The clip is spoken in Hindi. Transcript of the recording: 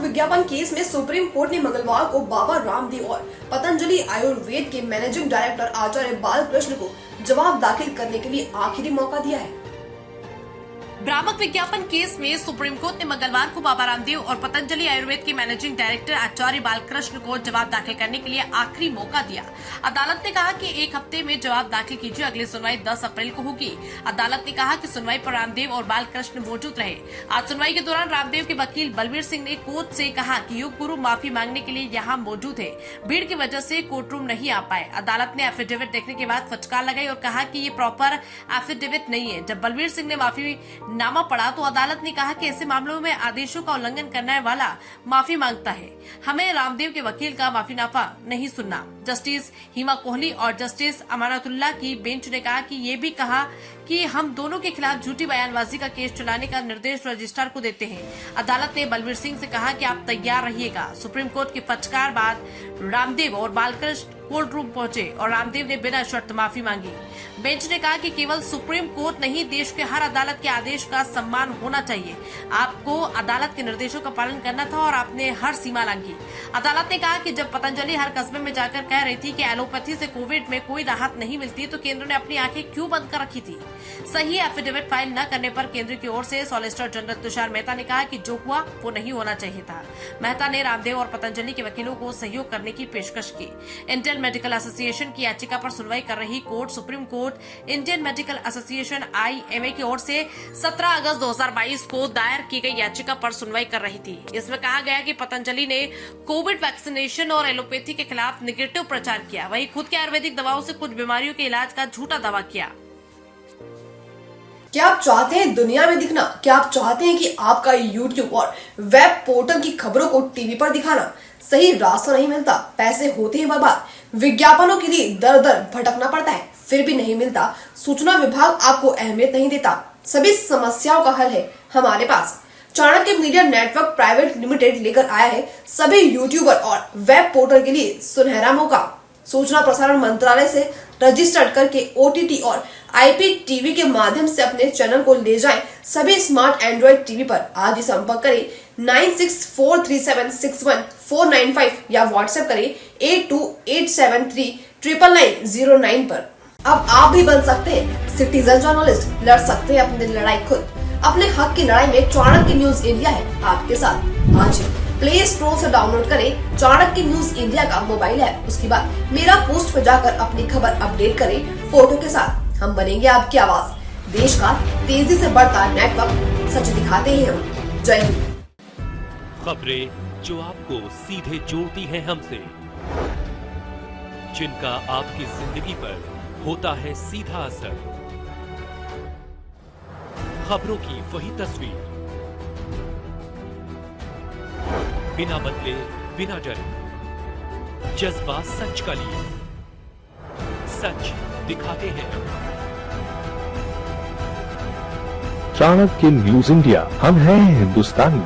विज्ञापन केस में सुप्रीम कोर्ट ने मंगलवार को बाबा रामदेव और पतंजलि आयुर्वेद के मैनेजिंग डायरेक्टर आचार्य बालकृष्ण को जवाब दाखिल करने के लिए आखिरी मौका दिया है। भ्रामक विज्ञापन केस में सुप्रीम कोर्ट ने मंगलवार को बाबा रामदेव और पतंजलि आयुर्वेद के मैनेजिंग डायरेक्टर आचार्य बालकृष्ण को जवाब दाखिल करने के लिए आखिरी मौका दिया। अदालत ने कहा कि एक हफ्ते में जवाब दाखिल कीजिए, अगली सुनवाई 10 अप्रैल को होगी। अदालत ने कहा कि सुनवाई पर रामदेव और बालकृष्ण मौजूद रहे। आज सुनवाई के दौरान रामदेव के वकील बलबीर सिंह ने कोर्ट से कहा कि योग गुरु माफी मांगने के लिए यहाँ मौजूद है, भीड़ की वजह से कोर्ट रूम नहीं आ पाए। अदालत ने एफिडेविट देखने के बाद फटकार लगाई और कहा कि ये प्रॉपर एफिडेविट नहीं है। जब बलबीर सिंह ने माफी नामा पढ़ा तो अदालत ने कहा कि ऐसे मामलों में आदेशों का उल्लंघन करने वाला माफी मांगता है। हमें रामदेव के वकील का माफीनामा नहीं सुनना। जस्टिस हिमा कोहली और जस्टिस अमानतुल्लाह की बेंच ने कहा कि ये भी कहा कि हम दोनों के खिलाफ झूठी बयानबाजी का केस चलाने का निर्देश रजिस्ट्रार को देते हैं। अदालत ने बलबीर सिंह से कहा कि आप तैयार रहिएगा। सुप्रीम कोर्ट की फटकार बाद रामदेव और बालकृष्ण कोर्ट रूम पहुंचे और रामदेव ने बिना शर्त माफी मांगी। बेंच ने कहा कि केवल सुप्रीम कोर्ट नहीं, देश के हर अदालत के आदेश का सम्मान होना चाहिए। आपको अदालत के निर्देशों का पालन करना था और आपने हर सीमा लांघी। अदालत ने कहा कि जब पतंजलि हर कस्बे में जाकर कह रही थी कि एलोपैथी से कोविड में कोई राहत नहीं मिलती, तो केंद्र ने अपनी आंखें क्यों बंद कर रखी थी। सही एफिडेविट फाइल न करने पर केंद्र की ओर से सॉलिसिटर जनरल तुषार मेहता ने कहा कि जो हुआ वो नहीं होना चाहिए था। मेहता ने रामदेव और पतंजलि के वकीलों को सहयोग करने की पेशकश की। इंडियन मेडिकल एसोसिएशन की याचिका पर सुनवाई कर रही court supreme court Indian medical association IMA की ओर से 17 अगस्त 2022 को दायर की गई याचिका पर सुनवाई कर रही थी। इसमें कहा गया कि पतंजलि ने कोविड वैक्सीनेशन और एलोपैथी के खिलाफ निगेटिव प्रचार किया, वहीं खुद के आयुर्वेदिक दवाओं से कुछ बीमारियों के इलाज का झूठा दावा किया। क्या आप चाहते हैं दुनिया में दिखना? क्या आप चाहते हैं कि आपका YouTube और वेब पोर्टल की खबरों को टीवी पर दिखाना? सही रास्ता नहीं मिलता, पैसे होते हैं बर्बाद, विज्ञापनों के लिए दर दर भटकना पड़ता है, फिर भी नहीं मिलता, सूचना विभाग आपको अहमियत नहीं देता। सभी समस्याओं का हल है हमारे पास। Chanakya media network private limited लेकर आया है सभी यूट्यूबर और वेब पोर्टल के लिए सुनहरा मौका। सूचना प्रसारण मंत्रालय से रजिस्टर्ड करके OTT और IPTV के माध्यम से अपने चैनल को ले जाएं सभी स्मार्ट एंड्रॉइड टीवी पर। आज ही संपर्क करें 9643761495 या व्हाट्सएप करें 8287399909 पर। अब आप भी बन सकते हैं सिटीजन जर्नलिस्ट, लड़ सकते हैं अपनी लड़ाई खुद। अपने हक की लड़ाई में चाणक्य न्यूज इंडिया है आपके साथ। आज प्ले स्टोर से डाउनलोड करें चाणक्य न्यूज इंडिया का मोबाइल ऐप। उसके बाद मेरा पोस्ट पर जाकर अपनी खबर अपडेट करें फोटो के साथ। हम बनेंगे आपकी आवाज, देश का तेजी से बढ़ता नेटवर्क, सच दिखाते हैं हम। जय हिंद। खबरें जो आपको सीधे जोड़ती हैं हमसे, जिनका आपकी जिंदगी पर होता है सीधा असर, खबरों की वही तस्वीर, बिना बदले बिना डरे, जज्बा सच का लिए, सच दिखाते हैं। चाणक्य न्यूज इंडिया, हम हैं हिंदुस्तानी।